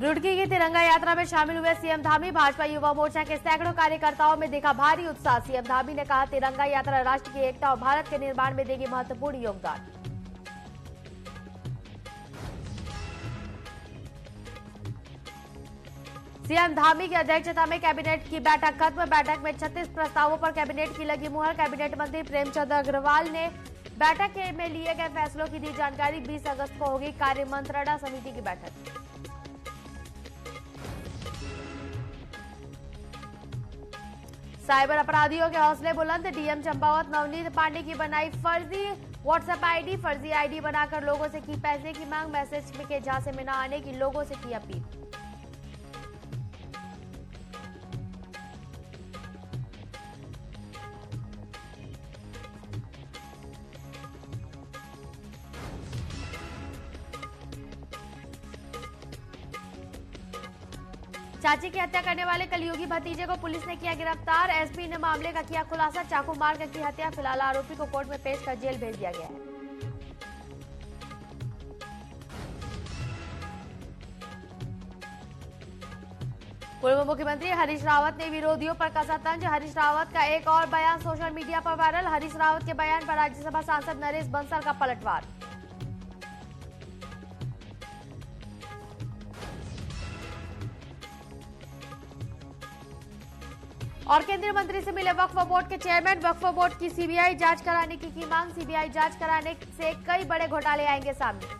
रुड़की की तिरंगा यात्रा में शामिल हुए सीएम धामी। भाजपा युवा मोर्चा के सैकड़ों कार्यकर्ताओं में देखा भारी उत्साह। सीएम धामी ने कहा, तिरंगा यात्रा राष्ट्र की एकता और भारत के निर्माण में देगी महत्वपूर्ण योगदान। सीएम धामी की अध्यक्षता में कैबिनेट की बैठक खत्म। बैठक में 36 प्रस्तावों पर कैबिनेट की लगी मुहर। कैबिनेट मंत्री प्रेमचंद अग्रवाल ने बैठक में लिए गए फैसलों की दी जानकारी। 20 अगस्त को होगी कार्य मंत्रणा समिति की बैठक। साइबर अपराधियों के हौसले बुलंद। डीएम चंपावत नवनीत पांडे की बनाई फर्जी व्हाट्सएप आईडी। फर्जी आईडी बनाकर लोगों से की पैसे की मांग। मैसेज के झांसे में न आने की लोगों से की अपील। चाची की हत्या करने वाले कलयुगी भतीजे को पुलिस ने किया गिरफ्तार। एसपी ने मामले का किया खुलासा। चाकू मारकर की हत्या। फिलहाल आरोपी को कोर्ट में पेश कर जेल भेज दिया गया है। पूर्व मुख्यमंत्री हरीश रावत ने विरोधियों पर कसा तंज। हरीश रावत का एक और बयान सोशल मीडिया पर वायरल। हरीश रावत के बयान पर राज्यसभा सांसद नरेश बंसल का पलटवार। और केंद्रीय मंत्री से मिले वक्फ बोर्ड के चेयरमैन। वक्फ बोर्ड की सीबीआई जांच कराने की मांग। सीबीआई जांच कराने से कई बड़े घोटाले आएंगे सामने।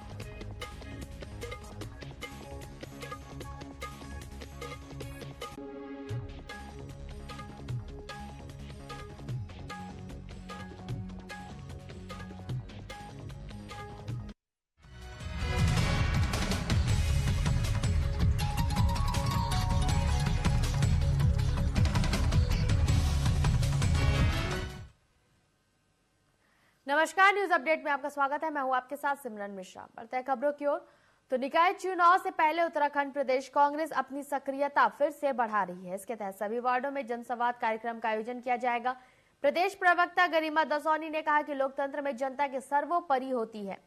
नमस्कार, न्यूज अपडेट में आपका स्वागत है। मैं हूं आपके साथ सिमरन मिश्रा। बढ़ते हैं खबरों की ओर। तो निकाय चुनाव से पहले उत्तराखंड प्रदेश कांग्रेस अपनी सक्रियता फिर से बढ़ा रही है। इसके तहत सभी वार्डों में जनसंवाद कार्यक्रम का आयोजन किया जाएगा। प्रदेश प्रवक्ता गरिमा दसौनी ने कहा कि लोकतंत्र में जनता की सर्वोपरि होती है।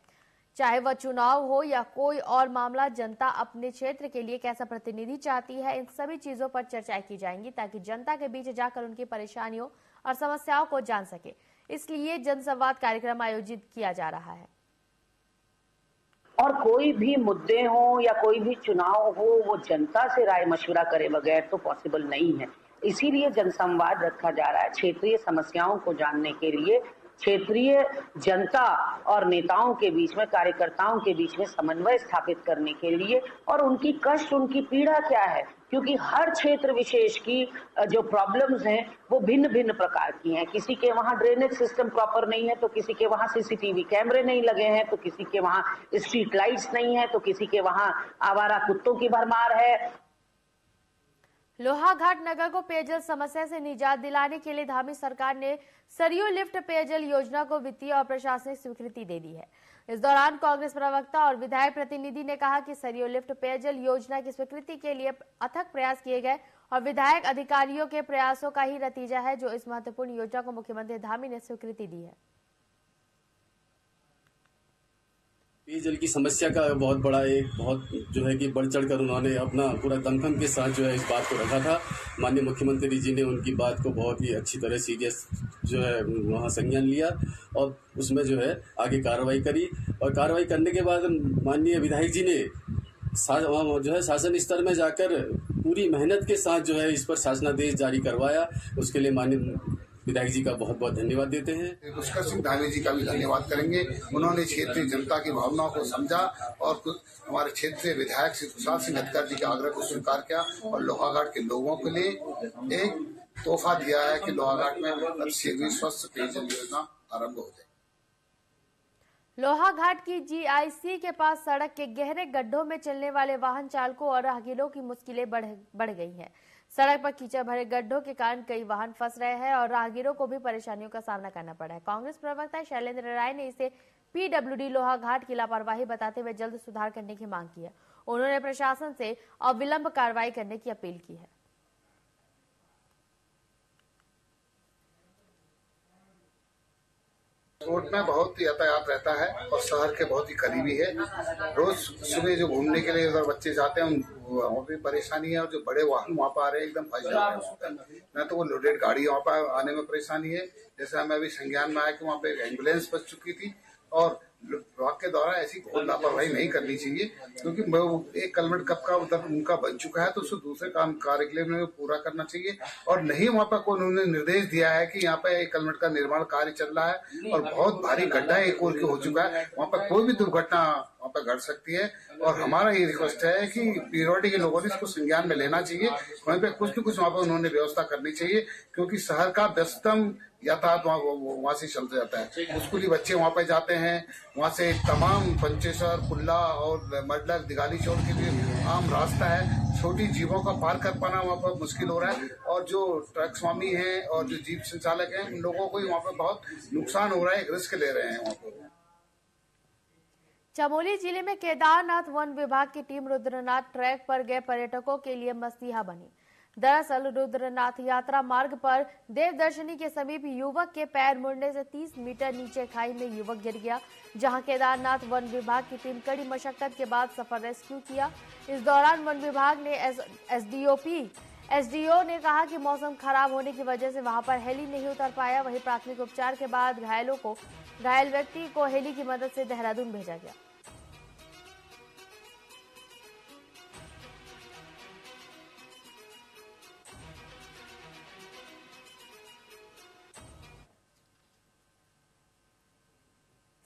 चाहे वह चुनाव हो या कोई और मामला, जनता अपने क्षेत्र के लिए कैसा प्रतिनिधि चाहती है, इन सभी चीजों पर चर्चाएं की जाएंगी ताकि जनता के बीच जाकर उनकी परेशानियों और समस्याओं को जान सके। इसलिए जनसंवाद कार्यक्रम आयोजित किया जा रहा है। और कोई भी मुद्दे हो या कोई भी चुनाव हो, वो जनता से राय मशवरा करे बगैर तो पॉसिबल नहीं है। इसीलिए जनसंवाद रखा जा रहा है, क्षेत्रीय समस्याओं को जानने के लिए, क्षेत्रीय जनता और नेताओं के बीच में, कार्यकर्ताओं के बीच में समन्वय स्थापित करने के लिए, और उनकी कष्ट, उनकी पीड़ा क्या है, क्योंकि हर क्षेत्र विशेष की जो प्रॉब्लम्स हैं वो भिन्न भिन्न प्रकार की हैं। किसी के वहाँ ड्रेनेज सिस्टम प्रॉपर नहीं है, तो किसी के वहाँ सीसीटीवी कैमरे नहीं लगे हैं, तो किसी के वहाँ स्ट्रीट लाइट्स नहीं है, तो किसी के वहाँ आवारा कुत्तों की भरमार है। लोहाघाट नगर को पेयजल समस्या से निजात दिलाने के लिए धामी सरकार ने सरयू लिफ्ट पेयजल योजना को वित्तीय और प्रशासनिक स्वीकृति दे दी है। इस दौरान कांग्रेस प्रवक्ता और विधायक प्रतिनिधि ने कहा कि सरयू लिफ्ट पेयजल योजना की स्वीकृति के लिए अथक प्रयास किए गए और विधायक अधिकारियों के प्रयासों का ही नतीजा है जो इस महत्वपूर्ण योजना को मुख्यमंत्री धामी ने स्वीकृति दी है। पेयजल की समस्या का बहुत बड़ा बहुत जो है कि बढ़ चढ़कर उन्होंने अपना पूरा दमखम के साथ जो है इस बात को रखा था। माननीय मुख्यमंत्री जी ने उनकी बात को बहुत ही अच्छी तरह सीरियस जो है वहाँ संज्ञान लिया और उसमें जो है आगे कार्रवाई करी। और कार्रवाई करने के बाद माननीय विधायक जी ने जो है शासन स्तर में जाकर पूरी मेहनत के साथ जो है इस पर शासनादेश जारी करवाया। उसके लिए माननीय विधायक जी का बहुत बहुत धन्यवाद देते हैं। पुष्कर सिंह धामी जी का भी धन्यवाद करेंगे। उन्होंने क्षेत्रीय जनता की भावनाओं को समझा और हमारे क्षेत्रीय विधायक श्री तुषार सिंह हटकर जी के आग्रह को स्वीकार किया और लोहाघाट के लोगों के लिए एक तोहफा दिया है कि लोहाघाट में शीघ्र स्वच्छ पेयजल योजना आरंभ हो जाए। लोहाघाट की जीआईसी के पास सड़क के गहरे गड्ढों में चलने वाले वाहन चालकों और राहगीरों की मुश्किलें बढ़ गई हैं। सड़क पर कीचड़ भरे गड्ढों के कारण कई वाहन फंस रहे हैं और राहगीरों को भी परेशानियों का सामना करना पड़ा है। कांग्रेस प्रवक्ता शैलेंद्र राय ने इसे पीडब्ल्यूडी लोहाघाट की लापरवाही बताते हुए जल्द सुधार करने की मांग की है। उन्होंने प्रशासन से अविलंब कार्रवाई करने की अपील की है। रोड में बहुत यातायात रहता है और शहर के बहुत ही करीबी है। रोज सुबह जो घूमने के लिए उधर बच्चे जाते हैं वहाँ पे परेशानी है, और जो बड़े वाहन वहाँ पर आ रहे हैं एकदम फंस जा रहे हैं। न तो वो लोडेड गाड़ी वहाँ पर आने में परेशानी है। जैसे हमें अभी संज्ञान में आया कि वहाँ पे एक एम्बुलेंस फंस चुकी थी, और विभाग के द्वारा ऐसी घोर लापरवाही नहीं करनी चाहिए, क्योंकि एक कलवर्ट कब का उधर उनका बन चुका है, तो उसको दूसरे कार्य के लिए पूरा करना चाहिए। और नहीं वहाँ पर कोई उन्होंने निर्देश दिया है कि यहाँ पे एक कलवर्ट का निर्माण कार्य चल रहा है और बहुत भारी गड्ढा एक ओर के हो चुका है, वहाँ पर कोई भी दुर्घटना वहाँ पर घट सकती है। और हमारा ये रिक्वेस्ट है कि पीरोटी के लोगों ने इसको संज्ञान में लेना चाहिए, वहीं पे कुछ न कुछ वहाँ पर उन्होंने व्यवस्था करनी चाहिए, क्योंकि शहर का व्यस्तम यातायात वहाँ से चलते जाता है। स्कूली बच्चे वहाँ पे जाते हैं, वहाँ से तमाम पंचेश्वर, कुल्ला और मडलक, दिगाली चौक के लिए आम रास्ता है। छोटी जीवों का पार कर पाना वहाँ पर मुश्किल हो रहा है, और जो ट्रक स्वामी हैं और जो जीप संचालक हैं उन लोगों को वहाँ पर बहुत नुकसान हो रहा है, रिस्क ले रहे हैं वहाँ पर। चमोली जिले में केदारनाथ वन विभाग की टीम रुद्रनाथ ट्रैक पर गए पर्यटकों के लिए मसीहा बनी। दरअसल रुद्रनाथ यात्रा मार्ग पर देवदर्शनी के समीप युवक के पैर मुड़ने से 30 मीटर नीचे खाई में युवक गिर गया, जहां केदारनाथ वन विभाग की टीम कड़ी मशक्कत के बाद सफल रेस्क्यू किया। इस दौरान वन विभाग ने एसडीओ ने कहा कि मौसम खराब होने की वजह से वहां पर हेली नहीं उतर पाया। वहीं प्राथमिक उपचार के बाद घायल व्यक्ति को हेली की मदद से देहरादून भेजा गया।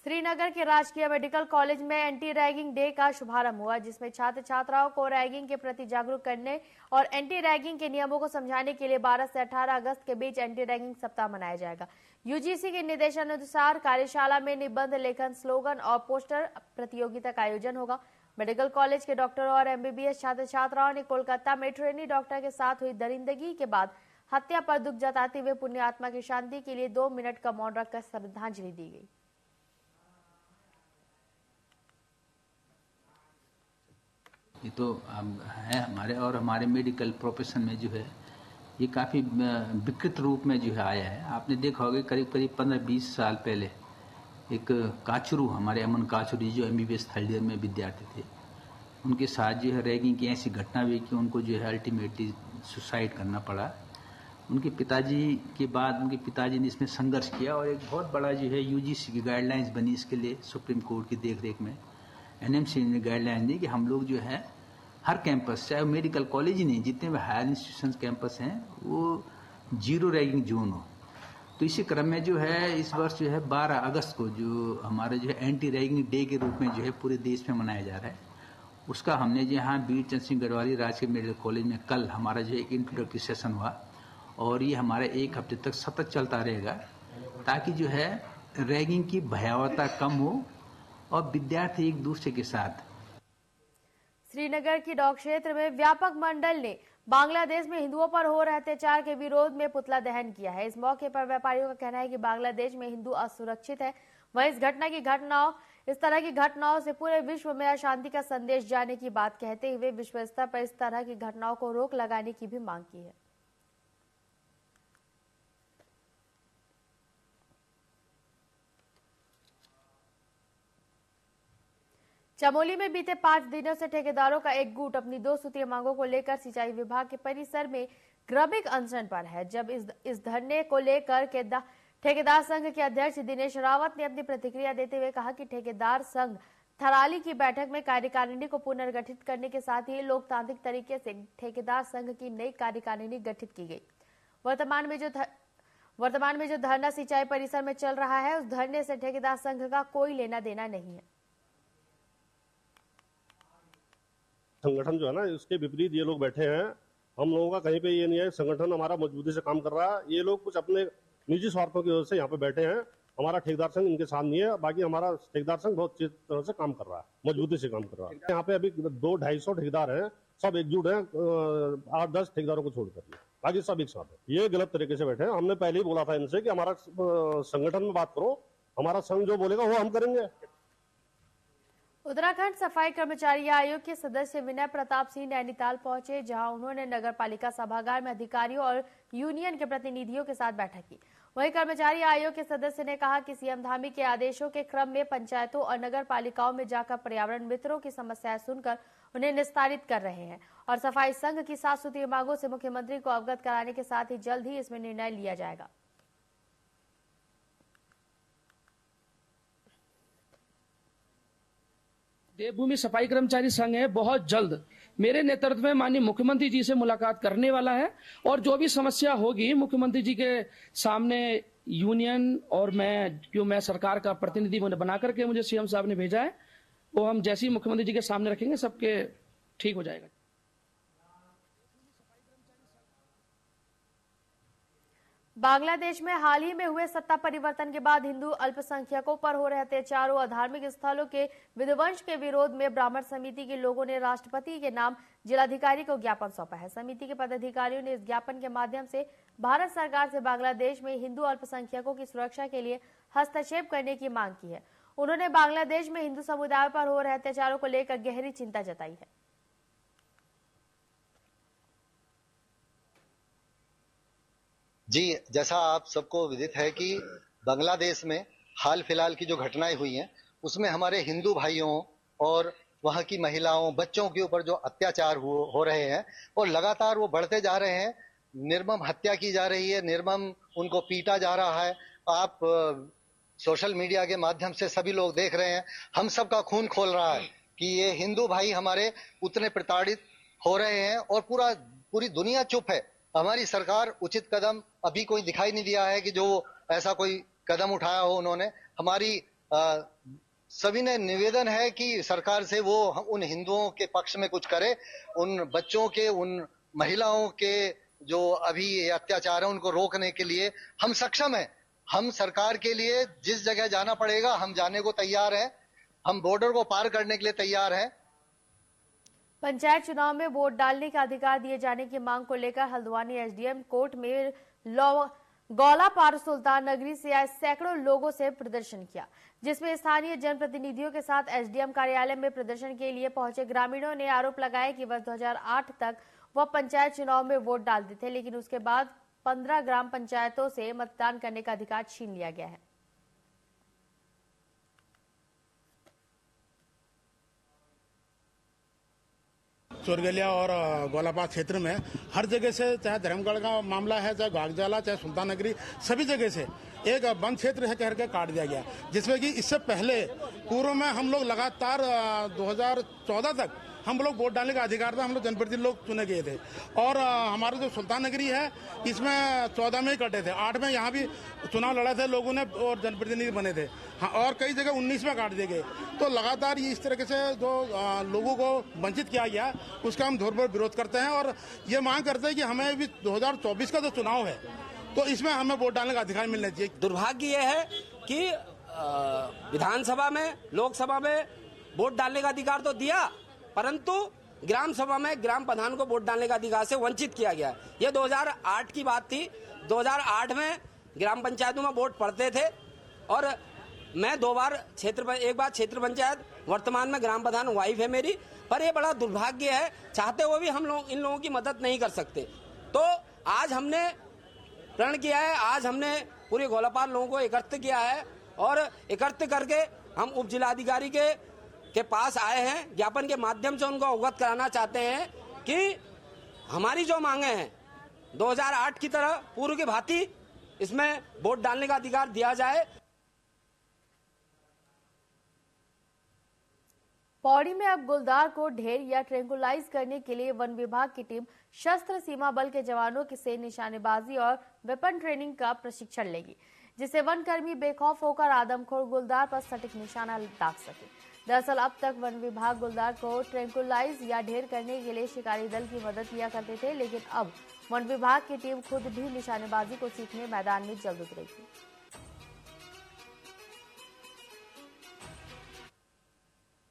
श्रीनगर के राजकीय मेडिकल कॉलेज में एंटी रैगिंग डे का शुभारंभ हुआ, जिसमें छात्र छात्राओं को रैगिंग के प्रति जागरूक करने और एंटी रैगिंग के नियमों को समझाने के लिए 12 से 18 अगस्त के बीच एंटी रैगिंग सप्ताह मनाया जाएगा। यूजीसी के निर्देशानुसार कार्यशाला में निबंध लेखन, स्लोगन और पोस्टर प्रतियोगिता का आयोजन होगा। मेडिकल कॉलेज के डॉक्टरों और एमबीबीएस छात्र छात्राओं ने कोलकाता में ट्रेनी डॉक्टर के साथ हुई दरिंदगी के बाद हत्या पर दुख जताते हुए पुण्य आत्मा की शांति के लिए 2 मिनट का मौन रखकर श्रद्धांजलि दी गई। ये तो है हमारे मेडिकल प्रोफेशन में जो है ये काफ़ी विकृत रूप में जो है आया है। आपने देखा होगा करीब 15-20 साल पहले एक काचरू, हमारे अमन काचरू जो एमबीबीएस थर्ड ईयर में विद्यार्थी थे, उनके साथ जो है रैगिंग की ऐसी घटना हुई कि उनको जो है अल्टीमेटली सुसाइड करना पड़ा। उनके पिताजी के बाद उनके पिताजी ने इसमें संघर्ष किया और एक बहुत बड़ा जो है यूजीसी की गाइडलाइंस बनी इसके लिए। सुप्रीम कोर्ट की देखरेख में एनएमसी ने गाइडलाइन दी कि हम लोग जो है हर कैंपस, चाहे वो मेडिकल कॉलेज ही नहीं, जितने भी हायर इंस्टीट्यूशन कैंपस हैं वो 0 रैगिंग जोन हो। तो इसी क्रम में जो है इस वर्ष जो है 12 अगस्त को जो हमारे जो है एंटी रैगिंग डे के रूप में जो है पूरे देश में मनाया जा रहा है, उसका हमने जो यहाँ वीर चंद्र सिंह गढ़वाली राजकीय मेडिकल कॉलेज में कल हमारा जो है एक इंट्रोडक्टरी सेशन हुआ, और ये हमारे 1 हफ्ते तक सतत चलता रहेगा, ताकि जो है रैगिंग की भयावहता कम हो और विद्यार्थी एक दूसरे के साथ। श्रीनगर की डॉक क्षेत्र में व्यापक मंडल ने बांग्लादेश में हिंदुओं पर हो रहे अत्याचार के विरोध में पुतला दहन किया है। इस मौके पर व्यापारियों का कहना है कि बांग्लादेश में हिंदू असुरक्षित है। वहीं इस तरह की घटनाओं से पूरे विश्व में अशांति का संदेश जाने की बात कहते हुए विश्व स्तर पर इस तरह की घटनाओं को रोक लगाने की भी मांग की है। चमोली में बीते 5 दिनों से ठेकेदारों का एक गुट अपनी 2 सूत्रीय मांगों को लेकर सिंचाई विभाग के परिसर में क्रमिक अनशन पर है। जब इस धरने को लेकर ठेकेदार संघ के अध्यक्ष दिनेश रावत ने अपनी प्रतिक्रिया देते हुए कहा कि ठेकेदार संघ थराली की बैठक में कार्यकारिणी को पुनर्गठित करने के साथ ही लोकतांत्रिक तरीके से ठेकेदार संघ की नई कार्यकारिणी गठित की गई। वर्तमान में जो धरना सिंचाई परिसर में चल रहा है, उस धरने से ठेकेदार संघ का कोई लेना देना नहीं है। संगठन जो है ना, इसके विपरीत ये लोग बैठे हैं। हम लोगों का कहीं पे ये नहीं है, संगठन हमारा मजबूती से काम कर रहा है। ये लोग कुछ अपने निजी स्वार्थों की वजह से यहाँ पे बैठे हैं। हमारा ठेकेदार संघ इनके साथ नहीं है, बाकी हमारा ठेकेदार संघ बहुत अच्छी तरह से काम कर रहा है, मजबूती से काम कर रहा है। यहाँ पे अभी 200-250 ठेकेदार हैं, सब एकजुट हैं, 8-10 ठेकेदारों को छोड़कर, बाकी सब एक साथ है। ये गलत तरीके से बैठे हैं। हमने पहले ही बोला था इनसे कि हमारा संगठन में बात करो, हमारा संघ जो बोलेगा वो हम करेंगे। उत्तराखंड सफाई कर्मचारी आयोग के सदस्य विनय प्रताप सिंह नैनीताल पहुंचे, जहां उन्होंने नगर पालिका सभागार में अधिकारियों और यूनियन के प्रतिनिधियों के साथ बैठक की। वहीं कर्मचारी आयोग के सदस्य ने कहा कि सीएम धामी के आदेशों के क्रम में पंचायतों और नगर पालिकाओं में जाकर पर्यावरण मित्रों की समस्याएं सुनकर उन्हें निस्तारित कर रहे हैं और सफाई संघ की 7 सूत्रीय मांगों से मुख्यमंत्री को अवगत कराने के साथ ही जल्द ही इसमें निर्णय लिया जाएगा। देवभूमि सफाई कर्मचारी संघ है, बहुत जल्द मेरे नेतृत्व में माननीय मुख्यमंत्री जी से मुलाकात करने वाला है और जो भी समस्या होगी मुख्यमंत्री जी के सामने यूनियन और मैं सरकार का प्रतिनिधि बना करके मुझे सीएम साहब ने भेजा है, वो हम जैसे ही मुख्यमंत्री जी के सामने रखेंगे सबके ठीक हो जाएगा। बांग्लादेश में हाल ही में हुए सत्ता परिवर्तन के बाद हिंदू अल्पसंख्यकों पर हो रहे अत्याचारों और धार्मिक स्थलों के विध्वंस के विरोध में ब्राह्मण समिति के लोगों ने राष्ट्रपति के नाम जिलाधिकारी को ज्ञापन सौंपा है। समिति के पदाधिकारियों ने इस ज्ञापन के माध्यम से भारत सरकार से बांग्लादेश में हिंदू अल्पसंख्यकों की सुरक्षा के लिए हस्तक्षेप करने की मांग की है। उन्होंने बांग्लादेश में हिंदू समुदाय पर हो रहे अत्याचारों को लेकर गहरी चिंता जताई है। जी, जैसा आप सबको विदित है कि बांग्लादेश में हाल फिलहाल की जो घटनाएं हुई हैं उसमें हमारे हिंदू भाइयों और वहां की महिलाओं, बच्चों के ऊपर जो अत्याचार हो रहे हैं और लगातार वो बढ़ते जा रहे हैं। निर्मम हत्या की जा रही है, निर्मम उनको पीटा जा रहा है। आप सोशल मीडिया के माध्यम से सभी लोग देख रहे हैं, हम सबका खून खोल रहा है कि ये हिंदू भाई हमारे उतने प्रताड़ित हो रहे हैं और पूरी दुनिया चुप है। हमारी सरकार उचित कदम अभी कोई दिखाई नहीं दिया है कि जो ऐसा कोई कदम उठाया हो उन्होंने। हमारी सभी ने निवेदन है कि सरकार से वो उन हिंदुओं के पक्ष में कुछ करे, उन बच्चों के, उन महिलाओं के जो अभी अत्याचार है उनको रोकने के लिए हम सक्षम हैं। हम सरकार के लिए जिस जगह जाना पड़ेगा हम जाने को तैयार हैं, हम बॉर्डर को पार करने के लिए तैयार हैं। पंचायत चुनाव में वोट डालने का अधिकार दिए जाने की मांग को लेकर हल्द्वानी एसडीएम कोर्ट में गौलापार सुल्तान नगरी से आए सैकड़ों लोगों से प्रदर्शन किया, जिसमें स्थानीय जनप्रतिनिधियों के साथ एसडीएम कार्यालय में प्रदर्शन के लिए पहुंचे ग्रामीणों ने आरोप लगाया कि वर्ष 2008 तक वह पंचायत चुनाव में वोट डालते थे, लेकिन उसके बाद 15 ग्राम पंचायतों से मतदान करने का अधिकार छीन लिया गया है। चोरगलिया और गोलापार क्षेत्र में हर जगह से, चाहे धर्मगढ़ का मामला है, चाहे गागजाला, चाहे सुल्तान नगरी, सभी जगह से एक बंद क्षेत्र है कह के काट दिया गया, जिसमें कि इससे पहले पूर्व में हम लोग लगातार 2014 तक हम लोग वोट डालने का अधिकार था, हम लोग जनप्रतिनिधि लोग चुने गए थे। और हमारा जो सुल्तान नगरी है इसमें 14 में ही कटे थे, 8 में यहाँ भी चुनाव लड़ा थे लोगों ने और जनप्रतिनिधि बने थे, हाँ, और कई जगह 19 में काट दिए गए। तो लगातार ये इस तरीके से जो लोगों को वंचित किया गया उसका हम जोरदार विरोध करते हैं और ये मांग करते हैं कि हमें भी 2024 का जो चुनाव है तो इसमें हमें वोट डालने का अधिकार मिलना चाहिए। दुर्भाग्य ये है कि विधानसभा में, लोकसभा में वोट डालने का अधिकार तो दिया, परंतु ग्राम सभा में ग्राम प्रधान को वोट डालने का अधिकार से वंचित किया गया। ये 2008 की बात थी। 2008 में ग्राम पंचायतों में वोट पड़ते थे और मैं एक बार क्षेत्र पंचायत, वर्तमान में ग्राम प्रधान वाइफ है मेरी। पर ये बड़ा दुर्भाग्य है, चाहते हुए भी हम लोग इन लोगों की मदद नहीं कर सकते। तो आज हमने प्रण किया है, आज हमने पूरे गोलापार लोगों को एकत्रित किया है और एकत्रित करके हम उप जिलाधिकारी के पास आए हैं। ज्ञापन के माध्यम से उनको अवगत कराना चाहते हैं कि हमारी जो मांगे हैं 2008 की तरह पूर्व की भांति इसमें वोट डालने का अधिकार दिया जाए। पौड़ी में अब गुलदार को ढेर या ट्रैंकुलाइज करने के लिए वन विभाग की टीम सशस्त्र सीमा बल के जवानों से निशानेबाजी और वेपन ट्रेनिंग का प्रशिक्षण लेगी, जिससे वन कर्मी बेखौफ होकर आदमखोर गुलदार पर सटीक निशाना दाग सके। दरअसल अब तक वन विभाग गुलदार को ट्रैंकुलाइज या ढेर करने के लिए शिकारी दल की मदद लिया करते थे, लेकिन अब वन विभाग की टीम खुद भी निशानेबाजी को सीखने मैदान में जल्द उतरेगी।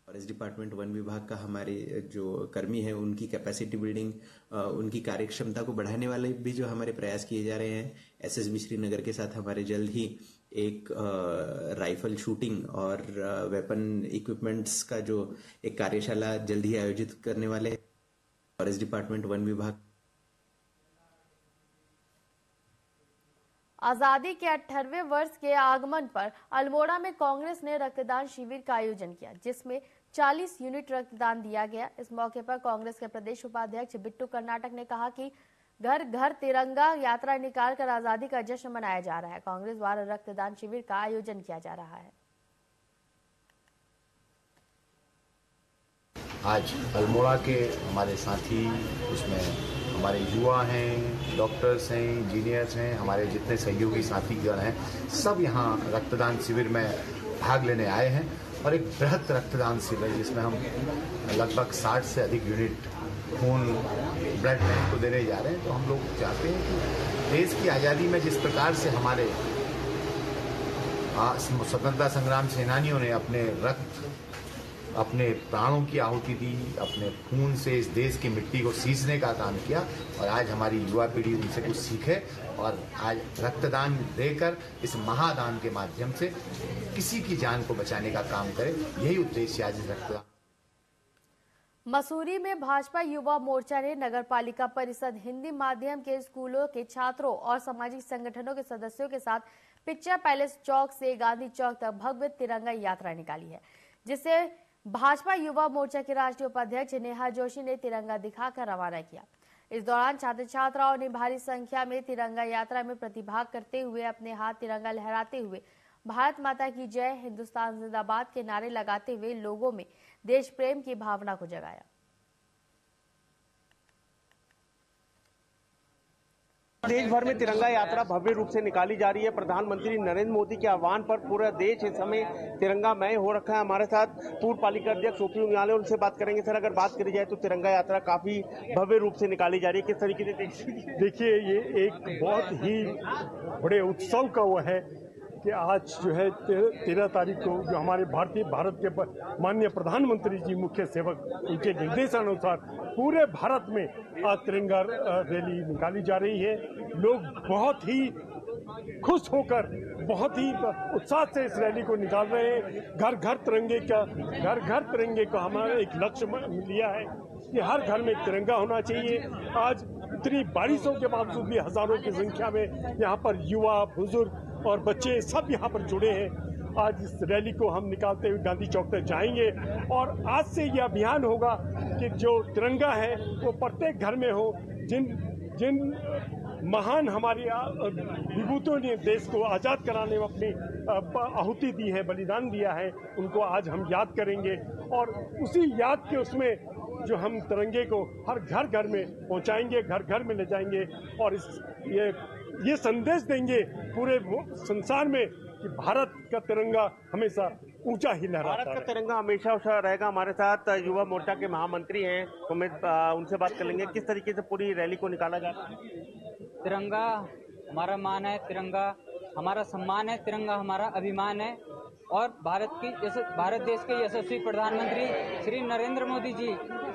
फॉरेस्ट डिपार्टमेंट, वन विभाग का हमारे जो कर्मी हैं उनकी कैपेसिटी बिल्डिंग, उनकी कार्यक्षमता को बढ़ाने वाले भी जो हमारे प्रयास किए जा रहे हैं। एसएसबी श्रीनगर के साथ हमारे जल्द ही एक राइफल शूटिंग और वेपन इक्विपमेंट्स का जो एक कार्यशाला जल्द ही आयोजित करने वाले हैं। फॉरेस्ट डिपार्टमेंट, वन विभाग आजादी के 18वें वर्ष के आगमन पर अल्मोड़ा में कांग्रेस ने रक्तदान शिविर का आयोजन किया, जिसमें 40 यूनिट रक्तदान दिया गया। इस मौके पर कांग्रेस के प्रदेश उपाध्यक्ष बिट्टू कर्नाटक ने कहा कि घर घर तिरंगा यात्रा निकालकर आजादी का जश्न मनाया जा रहा है। कांग्रेस द्वारा रक्तदान शिविर का आयोजन किया जा रहा है। आज अल्मोड़ा के हमारे साथी, उसमें हमारे युवा हैं, डॉक्टर्स हैं, इंजीनियर्स हैं, हमारे जितने सहयोगी साथीगण हैं, सब यहाँ रक्तदान शिविर में भाग लेने आए हैं। और एक बृहद रक्तदान शिविर जिसमें हम लगभग 60 से अधिक यूनिट खून ब्लड बैंक को देने जा रहे हैं। तो हम लोग चाहते हैं कि देश की आज़ादी में जिस प्रकार से हमारे स्वतंत्रता संग्राम सेनानियों ने अपने रक्त, अपने प्राणों की आहुति दी, अपने खून से इस देश की मिट्टी को सींचने का काम किया, और आज हमारी युवा पीढ़ी उनसे कुछ सीखे और आज रक्तदान देकर इस महादान के माध्यम से किसी की जान को बचाने का काम करे। यही उद्देश्य आज रक्तदान। मसूरी में भाजपा युवा मोर्चा ने नगरपालिका परिषद, हिंदी माध्यम के स्कूलों के छात्रों और सामाजिक संगठनों के सदस्यों के साथ पिक्चर पैलेस चौक से गांधी चौक तक भव्य तिरंगा यात्रा निकाली है, जिसे भाजपा युवा मोर्चा के राष्ट्रीय उपाध्यक्ष नेहा जोशी ने तिरंगा दिखाकर रवाना किया। इस दौरान छात्र छात्राओं ने भारी संख्या में तिरंगा यात्रा में प्रतिभाग करते हुए अपने हाथ तिरंगा लहराते हुए भारत माता की जय, हिंदुस्तान जिंदाबाद के नारे लगाते हुए लोगों में देश प्रेम की भावना को जगाया। देश भर में तिरंगा यात्रा भव्य रूप से निकाली जा रही है। प्रधानमंत्री नरेंद्र मोदी के आह्वान पर पूरा देश इस समय तिरंगामय हो रखा है। हमारे साथ पूर्व पालिका अध्यक्ष ओपी उनियाल, उनसे बात करेंगे। सर, अगर बात करी जाए तो तिरंगा यात्रा काफी भव्य रूप से निकाली जा रही है, किस तरीके से? देखिए, ये एक बहुत ही बड़े उत्सव का वो है कि आज जो है 13 तारीख को जो हमारे भारत के माननीय प्रधानमंत्री जी, मुख्य सेवक, उनके निर्देशानुसार पूरे भारत में आज तिरंगा रैली निकाली जा रही है। लोग बहुत ही खुश होकर, बहुत ही उत्साह से इस रैली को निकाल रहे हैं। घर घर तिरंगे का हमारा एक लक्ष्य लिया है कि हर घर में तिरंगा होना चाहिए। आज इतनी बारिशों के बावजूद भी हजारों की संख्या में यहाँ पर युवा, बुजुर्ग और बच्चे सब यहाँ पर जुड़े हैं। आज इस रैली को हम निकालते हुए गांधी चौक तक जाएंगे और आज से ये अभियान होगा कि जो तिरंगा है वो प्रत्येक घर में हो। जिन महान हमारी विभूतियों ने देश को आज़ाद कराने में अपनी आहुति दी है, बलिदान दिया है, उनको आज हम याद करेंगे और उसी याद के उसमें जो हम तिरंगे को हर घर घर में पहुंचाएंगे, घर घर में ले जाएंगे और ये संदेश देंगे पूरे संसार में कि भारत का तिरंगा हमेशा ऊंचा ही लहराता है। भारत का तिरंगा हमेशा ऊंचा रहेगा। हमारे साथ युवा मोर्चा के महामंत्री हैं, उनसे बात कर लेंगे। किस तरीके से पूरी रैली को निकाला जाता है? तिरंगा हमारा मान है, तिरंगा हमारा सम्मान है, तिरंगा हमारा अभिमान है और भारत देश के यशस्वी प्रधानमंत्री श्री नरेंद्र मोदी जी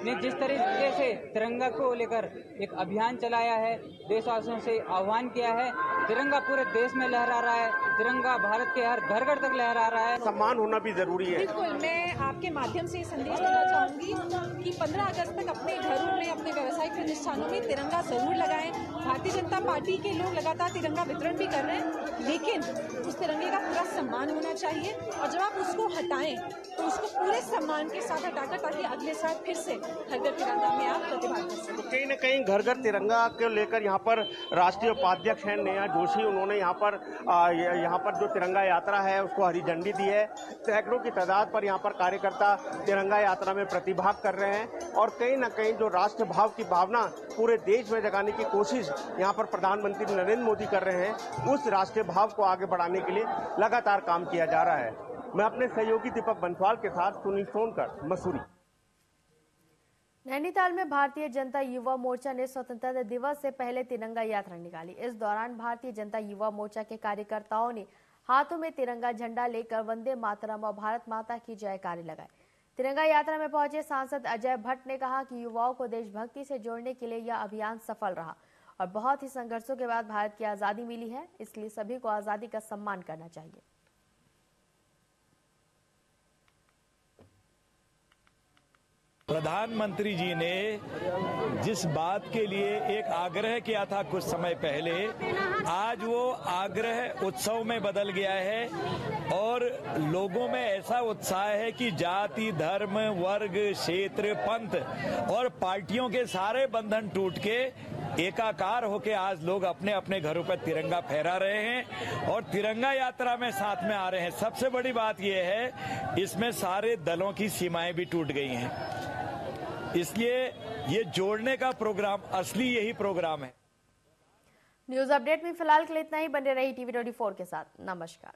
ने जिस तरीके से तिरंगा को लेकर एक अभियान चलाया है, देशवासियों से आह्वान किया है, तिरंगा पूरे देश में लहरा रहा है, तिरंगा भारत के हर घर घर तक लहरा रहा है। सम्मान होना भी जरूरी है। बिल्कुल, मैं आपके माध्यम से संदेश देना चाहूंगी कि 15 अगस्त तक अपने घरों में, अपने व्यावसायिक प्रतिष्ठानों में तिरंगा जरूर लगाएं। भारतीय जनता पार्टी के लोग लगातार तिरंगा वितरण भी कर रहे हैं, लेकिन उस तिरंगे का पूरा सम्मान होना चाहिए और जब आप उसको हटाएं तो उसको पूरे सम्मान के साथ हटाकर, ताकि अगले साल फिर से घर घर तिरंगा में आप प्रतिभाग कर सकें। कहीं न कहीं घर घर तिरंगा को लेकर यहाँ पर राष्ट्रीय उपाध्यक्ष हैं नेहा जोशी, उन्होंने यहाँ पर जो तिरंगा यात्रा है उसको हरी झंडी दी है। सैकड़ों की तादाद पर यहाँ पर कार्यकर्ता तिरंगा यात्रा में प्रतिभाग कर रहे हैं और कहीं न कहीं जो राष्ट्र भाव की भावना पूरे देश में जगाने की कोशिश यहाँ पर प्रधानमंत्री नरेंद्र मोदी कर रहे हैं, उस राष्ट्रीय भाव को आगे बढ़ाने के लिए लगातार काम किया जा रहा है। मैं अपने सहयोगी दीपक बंसवाल के साथ सुनील सोनकर, मसूरी। नैनीताल में भारतीय जनता युवा मोर्चा ने स्वतंत्रता दिवस से पहले तिरंगा यात्रा निकाली। इस दौरान भारतीय जनता युवा मोर्चा के कार्यकर्ताओं ने हाथों में तिरंगा झंडा लेकर वंदे मातरम और भारत माता की जयकारे लगाए। तिरंगा यात्रा में पहुंचे सांसद अजय भट्ट ने कहा कि युवाओं को देशभक्ति से जोड़ने के लिए यह अभियान सफल रहा और बहुत ही संघर्षों के बाद भारत की आजादी मिली है, इसलिए सभी को आजादी का सम्मान करना चाहिए। प्रधानमंत्री जी ने जिस बात के लिए एक आग्रह किया था कुछ समय पहले, आज वो आग्रह उत्सव में बदल गया है और लोगों में ऐसा उत्साह है कि जाति, धर्म, वर्ग, क्षेत्र, पंथ और पार्टियों के सारे बंधन टूट के एकाकार होके आज लोग अपने अपने घरों पर तिरंगा फहरा रहे हैं और तिरंगा यात्रा में साथ में आ रहे हैं। सबसे बड़ी बात यह है, इसमें सारे दलों की सीमाएं भी टूट गई हैं। इसलिए ये जोड़ने का प्रोग्राम असली यही प्रोग्राम है। न्यूज अपडेट में फिलहाल के लिए इतना ही। बने रही टीवी 24 के साथ। नमस्कार।